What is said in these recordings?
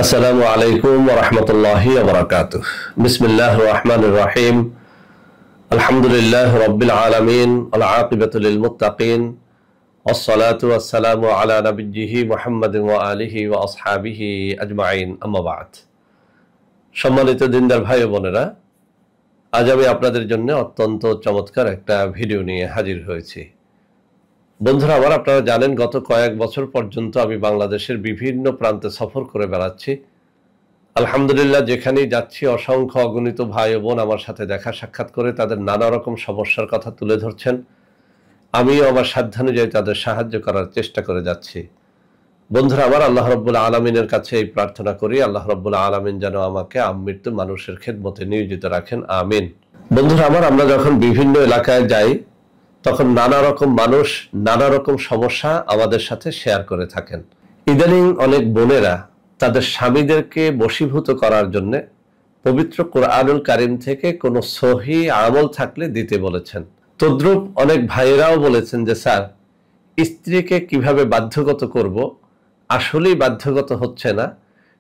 আসসালামু আলাইকুম ওয়া রাহমাতুল্লাহি ওয়া বারাকাতুহু। বিসমিল্লাহির রহমানির রহিম। আলহামদুলিল্লাহি রাব্বিল আলামিন ওয়াল আকিবাতু লিল মুত্তাকিন ওয়াস সালাতু ওয়াস সালামু আলা নাবিয়্যিহি মুহাম্মাদিন ওয়া আলিহি ওয়া আসহাবিহি আজমাইন, আম্মা বা'দ। সম্মানিত দিনদার ভাই ও বোনেরা, আজ আমি আপনাদের জন্য অত্যন্ত চমৎকার একটা ভিডিও নিয়ে হাজির হয়েছি। বন্ধুরা আমার, আপনারা জানেন গত কয়েক বছর পর্যন্ত আমি বাংলাদেশের বিভিন্ন প্রান্তে সফর করে বেড়াচ্ছি। আলহামদুলিল্লাহ, যেখানেই যাচ্ছি অসংখ্য অগণিত ভাই ও বোন আমার সাথে দেখা সাক্ষাৎ করে তাদের নানা রকম সমস্যার কথা তুলে ধরছেন। আমিও আমার সাধ্যানুযায়ী তাদের সাহায্য করার চেষ্টা করে যাচ্ছি। বন্ধুরা আমার, আল্লাহ রাব্বুল আলামিনের কাছে এই প্রার্থনা করি, আল্লাহ রাব্বুল আলামিন যেন আমাকে আমৃত্যু মানুষের খেদমতে নিয়োজিত রাখেন, আমিন। বন্ধুরা আমার, আমরা যখন বিভিন্ন এলাকায় যাই তখন নানা রকম মানুষ নানা রকম সমস্যা আমাদের সাথে শেয়ার করে থাকেন। ইদানিং অনেক বোনেরা তাদের স্বামীদেরকে বশীভূত করার জন্য পবিত্র কোরআনুল কারীম থেকে কোনো সহি আমল থাকলে দিতে বলেছেন। তদ্রূপ অনেক ভাইয়েরাও বলেছেন যে স্যার, স্ত্রীকে কিভাবে বাধ্যগত করব, আসলেই বাধ্যগত হচ্ছে না,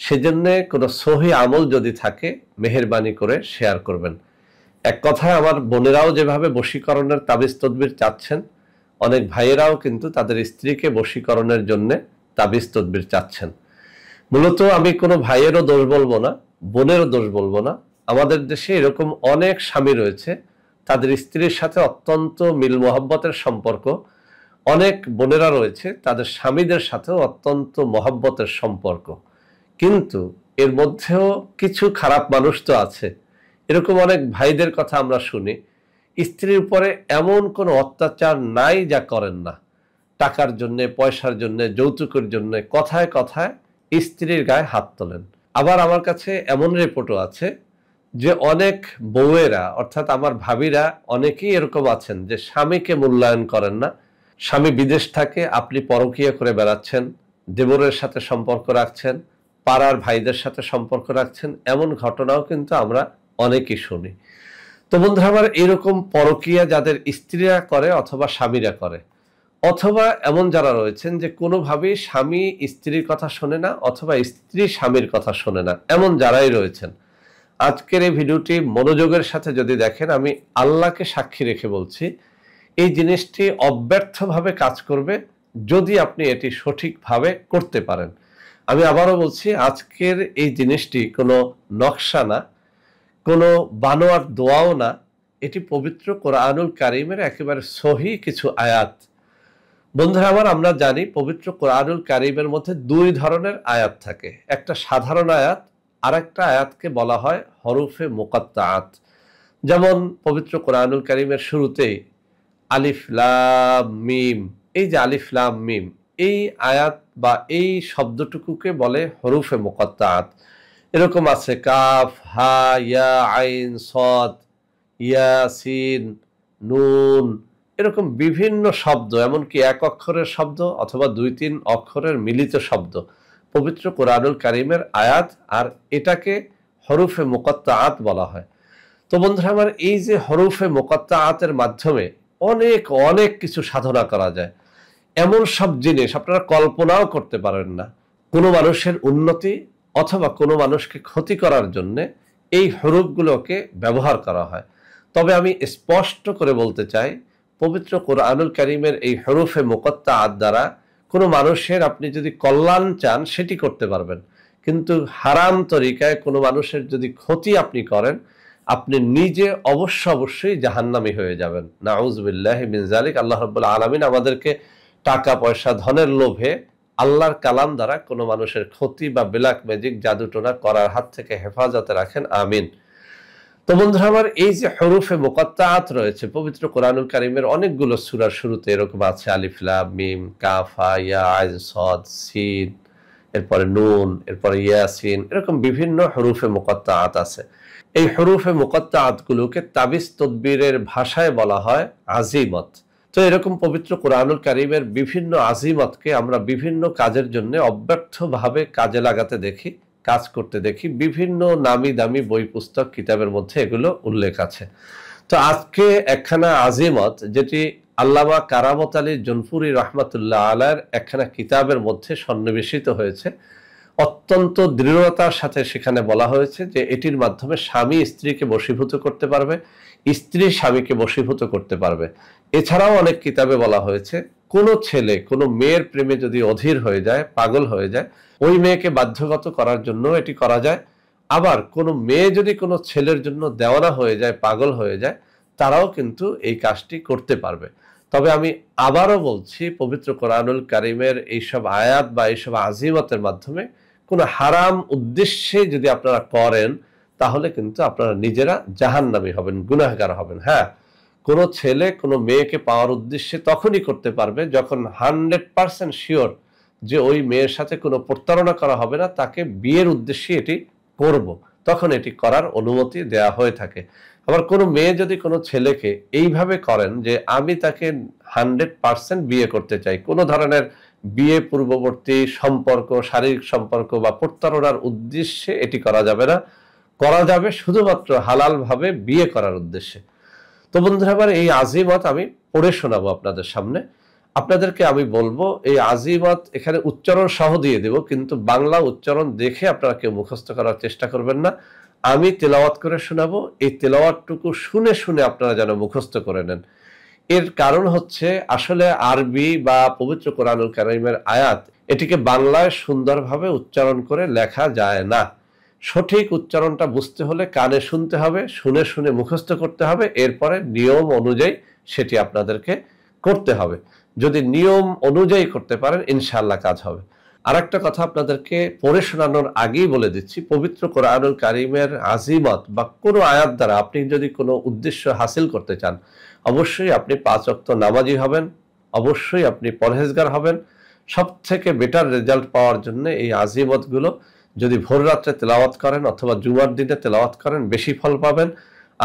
সেজন্য কোনো সহি আমল যদি থাকে মেহেরবানি করে শেয়ার করবেন। এক কথায় আমার বোনেরাও যেভাবে বশীকরণের তাবিজ তদবির চাচ্ছেন, অনেক ভাইয়েরাও কিন্তু তাদের স্ত্রীকে বশীকরণের জন্য তাবিজ তদবির চাচ্ছেন। মূলত আমি কোনো ভাইয়েরও দোষ বলবো না, বোনেরও দোষ বলবো না। আমাদের দেশে এরকম অনেক স্বামী রয়েছে, তাদের স্ত্রীর সাথে অত্যন্ত মিল মহব্বতের সম্পর্ক। অনেক বোনেরা রয়েছে, তাদের স্বামীদের সাথেও অত্যন্ত মহব্বতের সম্পর্ক। কিন্তু এর মধ্যেও কিছু খারাপ মানুষ তো আছে। এরকম অনেক ভাইদের কথা আমরা শুনি, স্ত্রীর উপরে এমন কোনো অত্যাচার নাই যা করেন না। টাকার জন্যে, পয়সার জন্যে, যৌতুকের জন্যে কথায় কথায় স্ত্রীর গায়ে হাত তোলেন। আবার আমার কাছে এমন রিপোর্টও আছে যে অনেক বউয়েরা, অর্থাৎ আমার ভাবিরা অনেকেই এরকম আছেন যে স্বামীকে মূল্যায়ন করেন না। স্বামী বিদেশ থাকে, আপনি পরকীয়া করে বেড়াচ্ছেন, দেবরের সাথে সম্পর্ক রাখছেন, পাড়ার ভাইদের সাথে সম্পর্ক রাখছেন, এমন ঘটনাও কিন্তু আমরা অনেকেই শুনি। তো বন্ধুরা আমার, এরকম পরকীয়া যাদের স্ত্রীরা করে অথবা স্বামীরা করে, অথবা এমন যারা রয়েছেন যে কোনোভাবেই স্বামী স্ত্রীর কথা শোনে না অথবা স্ত্রী স্বামীর কথা শোনে না, এমন যারাই রয়েছেন, আজকের এই ভিডিওটি মনোযোগের সাথে যদি দেখেন, আমি আল্লাহকে সাক্ষী রেখে বলছি, এই জিনিসটি অব্যর্থভাবে কাজ করবে যদি আপনি এটি সঠিকভাবে করতে পারেন। আমি আবারও বলছি, আজকের এই জিনিসটি কোনো নকশা না, কোনো বানোয়ার দোয়াও না, এটি পবিত্র কোরআনুল কারীমের একেবারে সহি কিছু আয়াত। বন্ধুরা আমার, আমরা জানি পবিত্র কোরআনুল কারীমের মধ্যে দুই ধরনের আয়াত থাকে। একটা সাধারণ আয়াত, আর একটা আয়াতকে বলা হয় হরফে মুকাত্তাআত। যেমন পবিত্র কোরআনুল কারীমের শুরুতেই আলিফ লাম মিম, এই যে আলিফ লাম মিম, এই আয়াত বা এই শব্দটুকুকে বলে হরফে মুকাত্তাআত। এরকম আছে কাফ হা ইয়া আইন সদ ইয়াসিন নুন, এরকম বিভিন্ন শব্দ, এমনকি এক অক্ষরের শব্দ অথবা দুই তিন অক্ষরের মিলিত শব্দ পবিত্র কোরআনুল কারীমের আয়াত, আর এটাকে হরফে মুকাত্তাআত বলা হয়। তো বন্ধুরা আমার, এই যে হরফে মুকাত্তাআতের মাধ্যমে অনেক অনেক কিছু সাধনা করা যায়। এমন সব জিনিস আপনারা কল্পনাও করতে পারেন না। কোনো মানুষের উন্নতি অথবা কোনো মানুষকে ক্ষতি করার জন্য এই হরফগুলোকে ব্যবহার করা হয়। তবে আমি স্পষ্ট করে বলতে চাই, পবিত্র কোরআনুল কারীমের এই হরফে মুকাত্তাআত দ্বারা কোনো মানুষের আপনি যদি কল্যাণ চান সেটি করতে পারবেন, কিন্তু হারাম তরিকায় কোনো মানুষের যদি ক্ষতি আপনি করেন, আপনি নিজে অবশ্যই জাহান্নামী হয়ে যাবেন। নাউযুবিল্লাহি মিন যালিক। আল্লাহ রাব্বুল আলামিন আমাদেরকে টাকা পয়সা ধনের লোভে আল্লাহর কালাম দ্বারা কোনো মানুষের ক্ষতি বা ব্ল্যাক ম্যাজিক জাদুটোনা করার হাত থেকে হেফাজতে রাখেন, আমিন। তো বন্ধুরা আমার, এই যে হরফে মুকাত্তাআত রয়েছে পবিত্র কোরআনুল কারীমের অনেকগুলো সূরার শুরুতে, এরকম আছে আলিফ লাম মিম কাফ হা ইয়া আইন সদ সিন, এরপরে নুন, এরপরে ইয়াসিন, এরকম বিভিন্ন হরফে মুকাত্তাআত আছে। এই হরফে মুকাত্তাআতগুলোকে তাবিজ তদবিরের ভাষায় বলা হয় আজিমত। তো এরকম পবিত্র কোরআনুল কারীমের বিভিন্ন আজিমতকে আমরা বিভিন্ন কাজের জন্য অব্যর্থভাবে কাজে লাগাতে দেখি, কাজ করতে দেখি। বিভিন্ন নামি দামি বই পুস্তক কিতাবের মধ্যে এগুলো উল্লেখ আছে। তো আজকে একখানা আজিমত, যেটি আল্লামা কারামত আলী জুনপুরি রহমাতুল্লাহ আলাইহির একখানা কিতাবের মধ্যে সন্নিবেশিত হয়েছে, অত্যন্ত দৃঢ়তার সাথে সেখানে বলা হয়েছে যে এটির মাধ্যমে স্বামী স্ত্রীকে বশীভূত করতে পারবে, স্ত্রী স্বামীকে বশীভূত করতে পারবে। এছাড়াও অনেক কিতাবে বলা হয়েছে কোনো ছেলে কোনো মেয়ের প্রেমে যদি অধীর হয়ে যায়, পাগল হয়ে যায়, ওই মেয়েকে বাধ্যগত করার জন্য এটি করা যায়। আবার কোনো মেয়ে যদি কোনো ছেলের জন্য দেওয়ানা হয়ে যায়, পাগল হয়ে যায়, তারাও কিন্তু এই কাজটি করতে পারবে। তবে আমি আবারও বলছি, পবিত্র কোরআনুল কারীমের এইসব আয়াত বা এইসব আজিমতের মাধ্যমে কোনো হারাম উদ্দেশ্যে যদি আপনারা করেন, তাহলে কিন্তু আপনারা নিজেরা জাহান্নামী হবেন, গুনাহগার হবেন। হ্যাঁ, কোনো ছেলে কোনো মেয়েকে পাওয়ার উদ্দেশ্যে তখনই করতে পারবে যখন 100% শিওর যে ওই মেয়ের সাথে কোনো প্রতারণা করা হবে না, তাকে বিয়ের উদ্দেশ্যে এটি করব, তখন এটি করার অনুমতি দেয়া হয়ে থাকে। আবার কোনো মেয়ে যদি কোনো ছেলেকে এইভাবে করেন যে আমি তাকে 100% বিয়ে করতে চাই, কোনো ধরনের বিয়ে পূর্ববর্তী সম্পর্ক, শারীরিক সম্পর্ক বা প্রতারণার উদ্দেশ্যে এটি করা যাবে না, করা যাবে শুধুমাত্র হালাল ভাবে বিয়ে করার উদ্দেশ্যে। তো বন্ধুরা, আবার এই আজিমত আমি পড়ে শোনাবো আপনাদের সামনে। আপনাদেরকে আমি বলবো এই আজিমত এখানে উচ্চারণ সহ দিয়ে দেব, কিন্তু বাংলা উচ্চারণ দেখে আপনারা কেউ মুখস্থ করার চেষ্টা করবেন না। আমি তেলাওয়াত করে শোনাবো, এই তেলাওয়াতটুকু শুনে শুনে আপনারা যেন মুখস্থ করে নেন। এর কারণ হচ্ছে আসলে আরবি বা পবিত্র কোরআনুল কারীমের আয়াত এটিকে বাংলায় সুন্দরভাবে উচ্চারণ করে লেখা যায় না। সঠিক উচ্চারণটা বুঝতে হলে কানে শুনতে হবে, শুনে শুনে মুখস্থ করতে হবে, এরপরে নিয়ম অনুযায়ী সেটি আপনাদেরকে করতে হবে। যদি নিয়ম অনুযায়ী করতে পারেন, ইনশাআল্লাহ কাজ হবে। আর একটা কথা আপনাদেরকে পড়ে শোনানোর আগেই বলে দিচ্ছি, পবিত্র কোরআনুল কারীমের আজিমত বা কোনো আয়াত দ্বারা আপনি যদি কোনো উদ্দেশ্য হাসিল করতে চান, অবশ্যই আপনি 5 ওয়াক্ত নামাজি হবেন, অবশ্যই আপনি পরহেজগার হবেন। সব থেকে বেটার রেজাল্ট পাওয়ার জন্য এই আজিমতগুলো যদি ভোর রাত্রে তেলাওয়াত করেন অথবা জুমার দিনে তেলাওয়াত করেন, বেশি ফল পাবেন।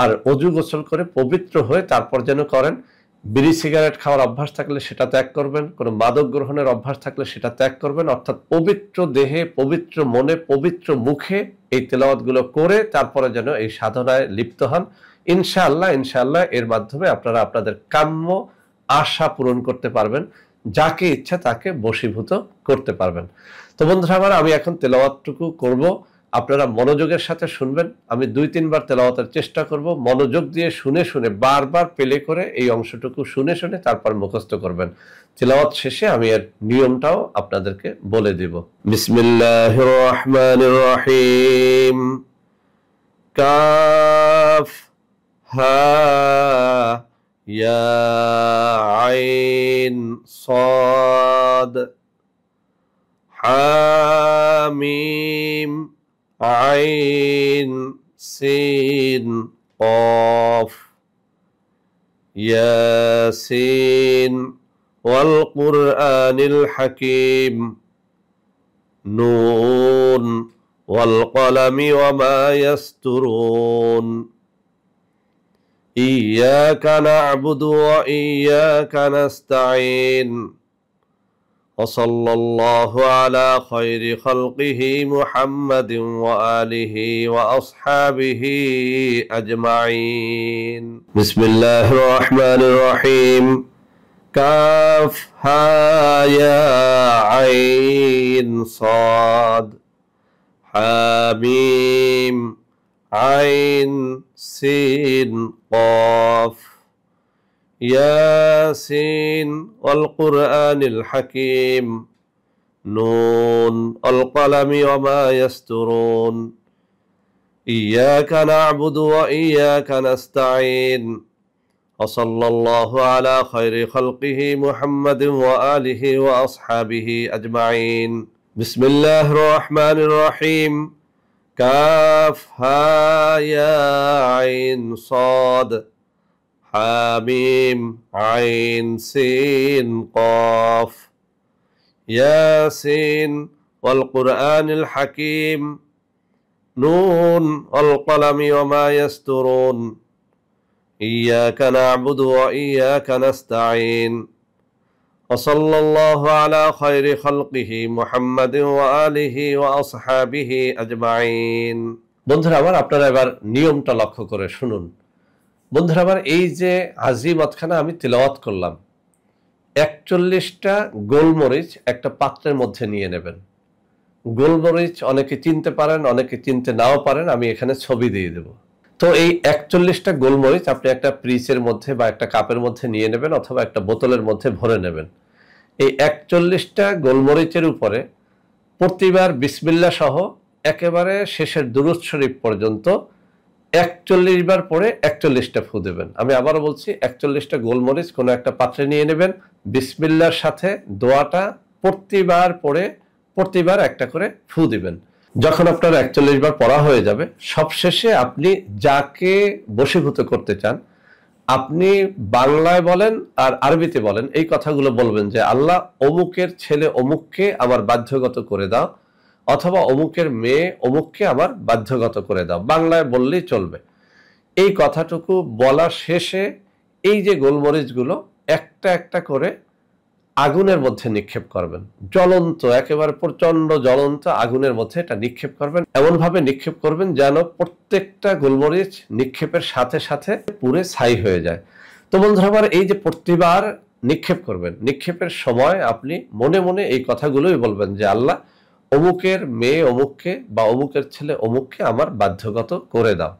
আর অজু গোসল করে পবিত্র হয়ে তারপর যেন করেন। বিড়ি সিগারেট খাওয়ার অভ্যাস থাকলে সেটা ত্যাগ করবেন, কোনো মাদক গ্রহণের অভ্যাস থাকলে সেটা ত্যাগ করবেন। অর্থাৎ পবিত্র দেহে, পবিত্র মনে, পবিত্র মুখে এই তেলাওয়াতগুলো করে তারপরে যেন এই সাধনায় লিপ্ত হন। ইনশাআল্লাহ ইনশাআল্লাহ এর মাধ্যমে আপনারা আপনাদের কাম্য আশা পূরণ করতে পারবেন, যাকে ইচ্ছা তাকে বশীভূত করতে পারবেন। তো বন্ধুরা আমার, আমি এখন তেলাওয়াতটুকু করব, আপনারা মনোযোগের সাথে শুনবেন। আমি 2-3 বার তেলাওয়াতের চেষ্টা করব, মনোযোগ দিয়ে শুনে শুনে বারবার প্লে করে এই অংশটুকু শুনে শুনে তারপর মুখস্থ করবেন। তেলাওয়াত শেষে আমি এর নিয়মটাও আপনাদেরকে বলে দেব। বিসমিল্লাহির রহমানির রহিম। কাফ হা ইয়া আইন সাদ হামিম আইন সিন কফ ইয়াসিন ওয়াল কুরআনিল হাকিম নুন ওয়াল কলামি ওয়া মা ইয়াসতুরুন ইয়াকা না'বুদু ওয়া ইয়াকা নাস্তাঈন وصلى الله على خير خلقه محمد وآله وأصحابه أجمعين. بسم الله الرحمن الرحيم. كاف ها يا عين صاد حاميم عين سين قاف ياسين والقرآن الحكيم نون القلم وما يسترون إياك نعبد وإياك نستعين وصلى الله على خير خلقه محمد وآله وأصحابه أجمعين. بسم الله الرحمن الرحيم. كاف ها يا عين صاد حاميم عين سين قاف ياسين والقرآن الحكيم نون والقلم وما يسترون إياك نعبد وإياك نستعين وصلى الله على خير خلقه محمد وآله وأصحابه أجمعين. বন্ধুরা আমার, আপনারা এবার নিয়মটা লক্ষ্য করে শুনুন। বন্ধুরা আমার, এই যে আজিমতখানা আমি তেলাওয়াত করলাম, 41টা গোলমরিচ একটা পাত্রের মধ্যে নিয়ে নেবেন। গোলমরিচ অনেকে চিনতে পারেন, অনেকে চিনতে নাও পারেন, আমি এখানে ছবি দিয়ে দেব। তো এই 41টা গোলমরিচ আপনি একটা পিচের মধ্যে বা একটা কাপের মধ্যে নিয়ে নেবেন অথবা একটা বোতলের মধ্যে ভরে নেবেন। এই 41টা গোলমরিচের উপরে প্রতিবার বিসমিল্লাহ সহ একেবারে শেষের দুরূদ শরীফ পর্যন্ত 41 বার পরে 41টা ফু দেবেন। আমি আবারও বলছি, 41টা গোলমরিচ কোনো একটা পাত্রে নিয়ে নেবেন, বিসমিল্লাহর সাথে দোয়াটা প্রতিবার পরে প্রতিবার একটা করে ফু দিবেন। যখন আপনার 41 বার পড়া হয়ে যাবে, সবশেষে আপনি যাকে বশীভূত করতে চান, আপনি বাংলায় বলেন আর আরবিতে বলেন, এই কথাগুলো বলবেন যে আল্লাহ অমুকের ছেলে অমুককে আমার বাধ্যগত করে দাও, অথবা অমুকের মেয়ে অমুককে আমার বাধ্যগত করে দাও। বাংলায় বললেই চলবে। এই কথাটুকু বলা শেষে এই যে গোলমরিচগুলো একটা একটা করে আগুনের মধ্যে নিক্ষেপ করবেন। জ্বলন্ত, একেবারে প্রচন্ড জ্বলন্ত আগুনের মধ্যে এটা নিক্ষেপ করবেন। এমন ভাবে নিক্ষেপ করবেন যেন প্রত্যেকটা গোলমরিচ নিক্ষেপের সাথে সাথে পুরে ছাই হয়ে যায়। তো বন্ধুরা আমার, এই যে প্রতিবার নিক্ষেপ করবেন, নিক্ষেপের সময় আপনি মনে মনে এই কথাগুলোই বলবেন যে আল্লাহ অমুকের মেয়ে অমুককে বা অমুকের ছেলে অমুককে আমার বাধ্যগত করে দাও।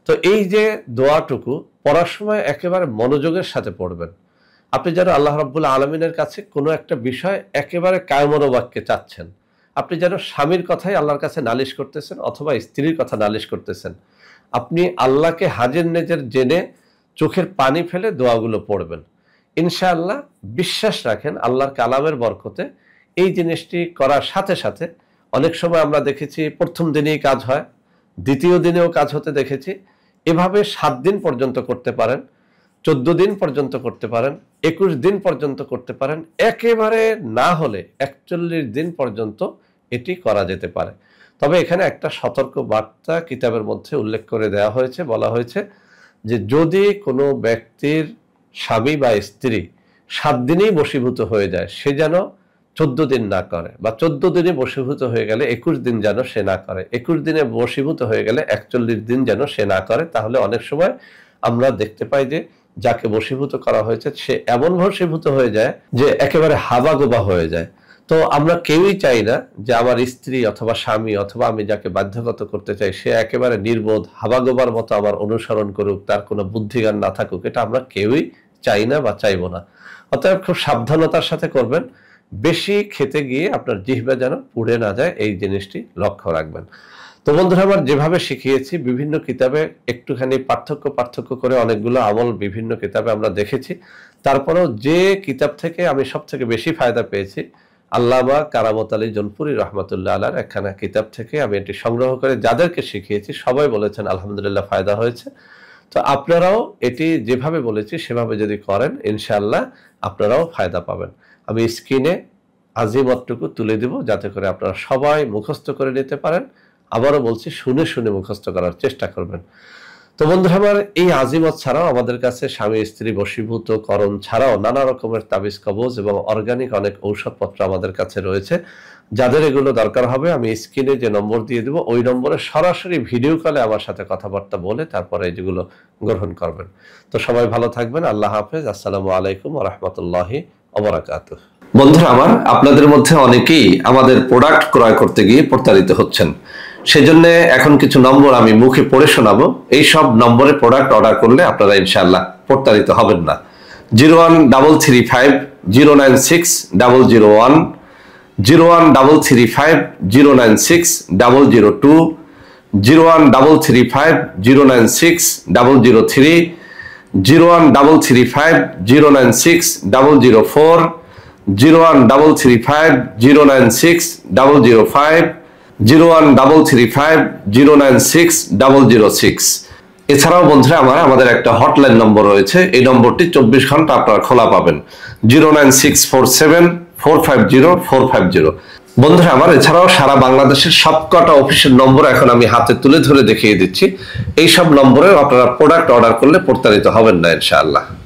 তো এই যে দোয়াটুকু পড়ার সময় একেবারে মনোযোগের সাথে পড়বেন। আপনি যেন আল্লাহ রাব্বুল আলামিনের কাছে কোনো একটা বিষয় একেবারে কায়মনোবাক্যে চাচ্ছেন। আপনি যেন স্বামীর কথাই আল্লাহর কাছে নালিশ করতেছেন অথবা স্ত্রীর কথা নালিশ করতেছেন। আপনি আল্লাহকে হাজির নেজের জেনে চোখের পানি ফেলে দোয়াগুলো পড়বেন। ইনশাআল্লাহ বিশ্বাস রাখেন, আল্লাহর কালামের বরকতে এই জিনিসটি করার সাথে সাথে অনেক সময় আমরা দেখেছি প্রথম দিনেই কাজ হয়, দ্বিতীয় দিনেও কাজ হতে দেখেছি। এভাবে 7 দিন পর্যন্ত করতে পারেন, 14 দিন পর্যন্ত করতে পারেন, 21 দিন পর্যন্ত করতে পারেন, একেবারে না হলে 41 দিন পর্যন্ত এটি করা যেতে পারে। তবে এখানে একটা সতর্ক বার্তা কিতাবের মধ্যে উল্লেখ করে দেওয়া হয়েছে, বলা হয়েছে যে যদি কোনো ব্যক্তির স্বামী বা স্ত্রী 7 দিনেই বশীভূত হয়ে যায়, সে যেন 14 দিন না করে, বা 14 দিনে বশীভূত হয়ে গেলে 21 দিন যেন সে না করে, 21 দিনে বশীভূত হয়ে গেলে 41 দিন যেন সে না করে। তাহলে অনেক সময় আমরা দেখতে পাই যে যাকে বশীভূত করা হয়েছে সে এমন বশীভূত হয়ে যায় যে একেবারে হাবাগোবা হয়ে যায়। তো আমরা কেউই চাই না যে আমার স্ত্রী অথবা স্বামী অথবা আমি যাকে বাধ্যগত করতে চাই সে একেবারে নির্বোধ হাবাগোবার মতো আমার অনুসরণ করুক, তার কোনো বুদ্ধিজ্ঞান না থাকুক। এটা আমরা কেউই চাই না বা চাইবো না। অতএব খুব সাবধানতার সাথে করবেন। বেশি খেতে গিয়ে আপনার জিহ্বা যেন পুড়ে না যায়, এই জিনিসটি লক্ষ্য রাখবেন। তো বন্ধুরা আমার, যেভাবে শিখিয়েছি বিভিন্ন কিতাবে একটুখানি পার্থক্য করে অনেকগুলো আমল বিভিন্ন কিতাবে আমরা দেখেছি। তারপরেও যে কিতাব থেকে আমি সব থেকে বেশি ফায়দা পেয়েছি, আল্লামা কারামত আলী জোনপুরি রহমতুল্লাহ আলার একখানা কিতাব থেকে আমি এটি সংগ্রহ করে যাদেরকে শিখিয়েছি সবাই বলেছেন আলহামদুলিল্লাহ ফায়দা হয়েছে। তো আপনারাও এটি যেভাবে বলেছি সেভাবে যদি করেন, ইনশাআল্লাহ আপনারাও ফায়দা পাবেন। আমি স্ক্রিনে আজিমতটুকু তুলে দিব যাতে করে আপনারা সবাই মুখস্থ করে নিতে পারেন। আবারও বলছি, শুনে শুনে মুখস্থ করার চেষ্টা করবেন। তো বন্ধুরা আমার, এই আজিমত ছাড়াও আমাদের কাছে স্বামী স্ত্রী বশীভূত করণ ছাড়াও নানা রকমের তাবিজ কবজ এবং অর্গানিক অনেক ঔষধপত্র আমাদের কাছে রয়েছে। যাদের এগুলো দরকার হবে আমি স্ক্রিনে যে নম্বর দিয়ে দেবো ওই নম্বরে সরাসরি ভিডিও কলে আমার সাথে কথাবার্তা বলে তারপরে যেগুলো গ্রহণ করবেন। তো সবাই ভালো থাকবেন। আল্লাহ হাফেজ। আসসালামু আলাইকুম ওয়া রাহমাতুল্লাহি ওয়া বারাকাতুহু। বন্ধুরা আমার, আপনাদের মধ্যে অনেকেই আমাদের প্রোডাক্ট ক্রয় করতে গিয়ে প্রতারিত হচ্ছেন। সেজন্য এখন কিছু নম্বর আমি মুখে পড়ে শোনাবো। এই সব নম্বরে প্রোডাক্ট অর্ডার করলে আপনারা ইনশাআল্লাহ প্রতারিত হবেন না। 01335096001, 01335096002, 01335096003, 01335096004, 01335096005, 01335096006। এছাড়াও বন্ধুরা আমাদের একটা হটলাইন নম্বর রয়েছে, এই নম্বরটি 24 ঘন্টা আপনারা খোলা পাবেন, 09647450450। বন্ধুরা আমার, এছাড়াও সারা বাংলাদেশের সবকটা অফিসের নম্বর এখন আমি হাতে তুলে ধরে দেখিয়ে দিচ্ছি। এই সব নম্বরে আপনারা প্রোডাক্ট অর্ডার করলে প্রতারিত হবেন না ইনশাআল্লাহ।